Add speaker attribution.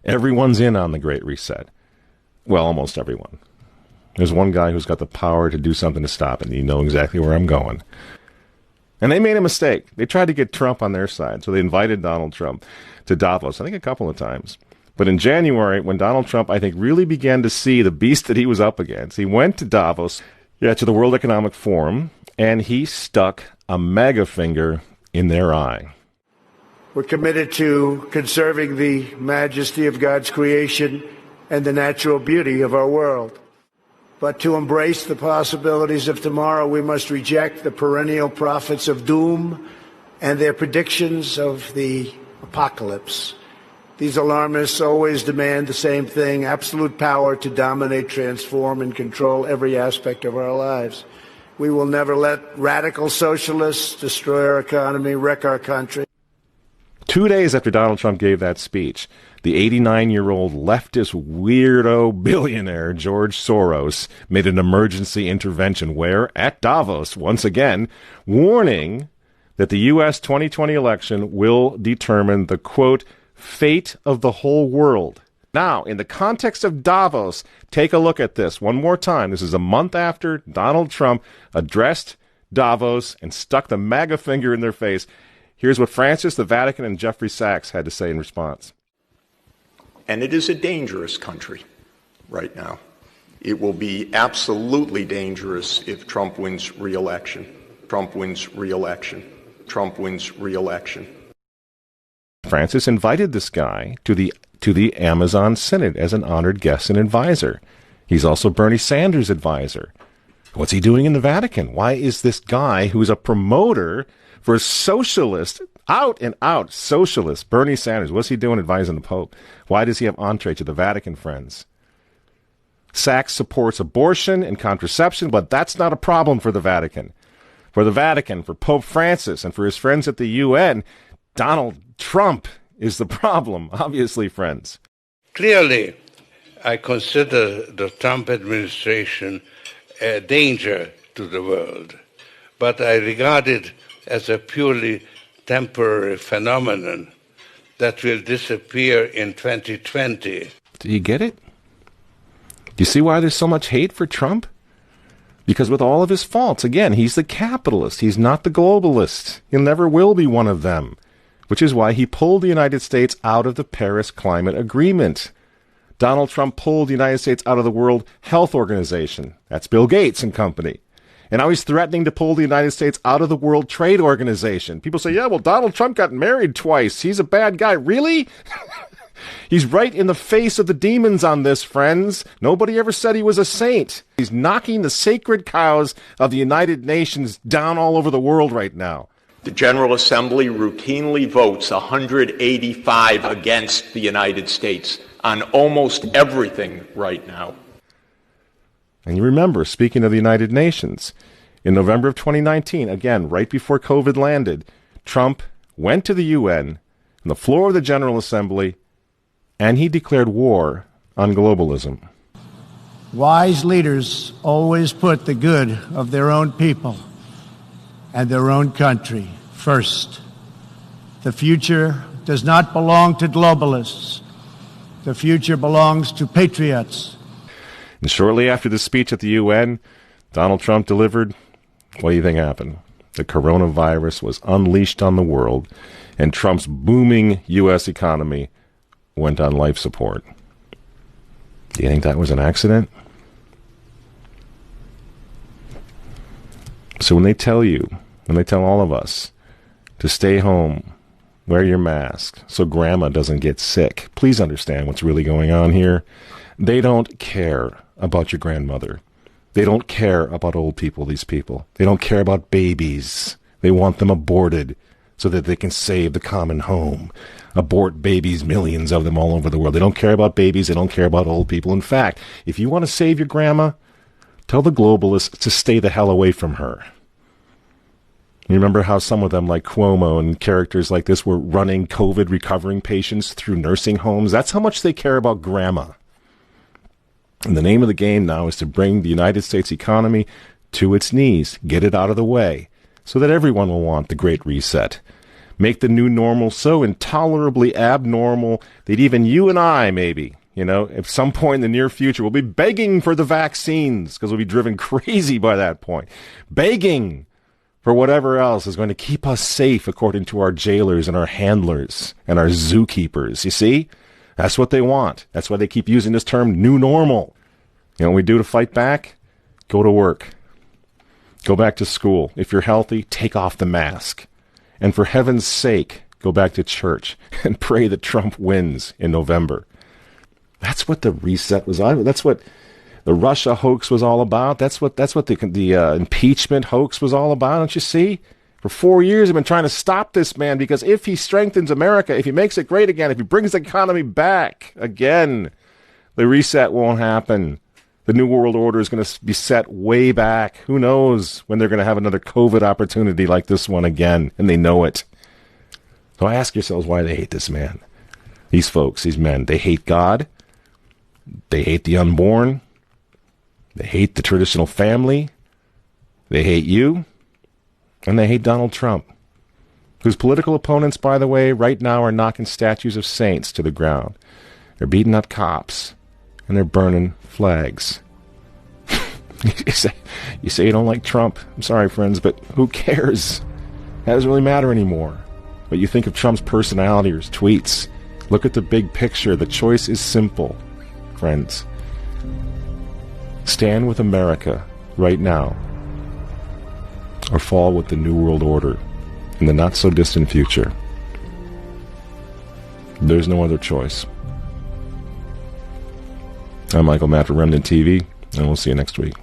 Speaker 1: Everyone's in on the Great Reset. Well, almost everyone. There's one guy who's got the power to do something to stop it, and you know exactly where I'm going. And they made a mistake. They tried to get Trump on their side, so they invited Donald Trump to Davos, I think a couple of times. But in January, when Donald Trump, I think, really began to see the beast that he was up against, he went to Davos, to the World Economic Forum, and he stuck a mega finger in their eye.
Speaker 2: We're committed to conserving the majesty of God's creation and the natural beauty of our world. But to embrace the possibilities of tomorrow, we must reject the perennial prophets of doom and their predictions of the apocalypse. These alarmists always demand the same thing: absolute power to dominate, transform, and control every aspect of our lives. We will never let radical socialists destroy our economy, wreck our country.
Speaker 1: 2 days after Donald Trump gave that speech, the 89-year-old leftist weirdo billionaire George Soros made an emergency intervention where, at Davos, once again, warning that the U.S. 2020 election will determine the, quote, fate of the whole world. Now, in the context of Davos, take a look at this one more time. This is a month after Donald Trump addressed Davos and stuck the MAGA finger in their face. Here's what Francis, the Vatican, and Jeffrey Sachs had to say in response.
Speaker 3: And it is a dangerous country right now. It will be absolutely dangerous if Trump wins re-election. Trump wins re-election. Trump wins re-election.
Speaker 1: Francis invited this guy to the Amazon Synod as an honored guest and advisor. He's also Bernie Sanders' advisor. What's he doing in the Vatican? Why is this guy who's a promoter for a socialist, out and out socialist, Bernie Sanders, what's he doing advising the Pope? Why does he have entree to the Vatican, friends? Sachs supports abortion and contraception, but that's not a problem for the Vatican. For the Vatican, for Pope Francis, and for his friends at the UN, Donald Trump is the problem, obviously, friends.
Speaker 4: Clearly, I consider the Trump administration a danger to the world, but I regard it as a purely temporary phenomenon that will disappear in 2020.
Speaker 1: Do you get it? Do you see why there's so much hate for Trump? Because with all of his faults, again, he's the capitalist. He's not the globalist. He never will be one of them, which is why he pulled the United States out of the Paris Climate Agreement. Donald Trump pulled the United States out of the World Health Organization. That's Bill Gates and company. And now he's threatening to pull the United States out of the World Trade Organization. People say, yeah, well, Donald Trump got married twice. He's a bad guy. Really? He's right in the face of the demons on this, friends. Nobody ever said he was a saint. He's knocking the sacred cows of the United Nations down all over the world right now.
Speaker 3: The General Assembly routinely votes 185 against the United States on almost everything right now.
Speaker 1: And you remember, speaking of the United Nations, in November of 2019, again, right before COVID landed, Trump went to the UN on the floor of the General Assembly, and he declared war on globalism.
Speaker 2: Wise leaders always put the good of their own people and their own country first. The future does not belong to globalists. The future belongs to patriots.
Speaker 1: And shortly after the speech at the UN, Donald Trump delivered, what do you think happened? The coronavirus was unleashed on the world, and Trump's booming U.S. economy went on life support. Do you think that was an accident? So when they tell all of us to stay home, wear your mask so grandma doesn't get sick, please understand what's really going on here. They don't care about your grandmother. They don't care about old people, these people. They don't care about babies. They want them aborted so that they can save the common home. Abort babies, millions of them all over the world. They don't care about babies. They don't care about old people. In fact, if you want to save your grandma, tell the globalists to stay the hell away from her. You remember how some of them, like Cuomo and characters like this, were running COVID recovering patients through nursing homes? That's how much they care about grandma. And the name of the game now is to bring the United States economy to its knees, get it out of the way, so that everyone will want the Great Reset. Make the new normal so intolerably abnormal that even you and I, maybe, at some point in the near future, will be begging for the vaccines because we'll be driven crazy by that point. Begging for whatever else is going to keep us safe according to our jailers and our handlers and our zookeepers. You see? That's what they want. That's why they keep using this term new normal. You know what we do to fight back? Go to work. Go back to school. If you're healthy, take off the mask. And for heaven's sake, go back to church and pray that Trump wins in November. That's what the reset was on. That's what the Russia hoax was all about. That's what the impeachment hoax was all about. Don't you see? For 4 years, they've been trying to stop this man because if he strengthens America, if he makes it great again, if he brings the economy back again, the reset won't happen. The New World Order is going to be set way back. Who knows when they're going to have another COVID opportunity like this one again, and they know it. So ask yourselves why they hate this man. These folks, these men, they hate God. They hate the unborn. They hate the traditional family. They hate you. And they hate Donald Trump, whose political opponents, by the way, right now are knocking statues of saints to the ground. They're beating up cops, and they're burning flags. You say you don't like Trump. I'm sorry, friends, but who cares? That doesn't really matter anymore. But you think of Trump's personality or his tweets. Look at the big picture. The choice is simple, friends. Stand with America right now, or fall with the New World Order in the not-so-distant future. There's no other choice. I'm Michael Matt for Remnant TV, and we'll see you next week.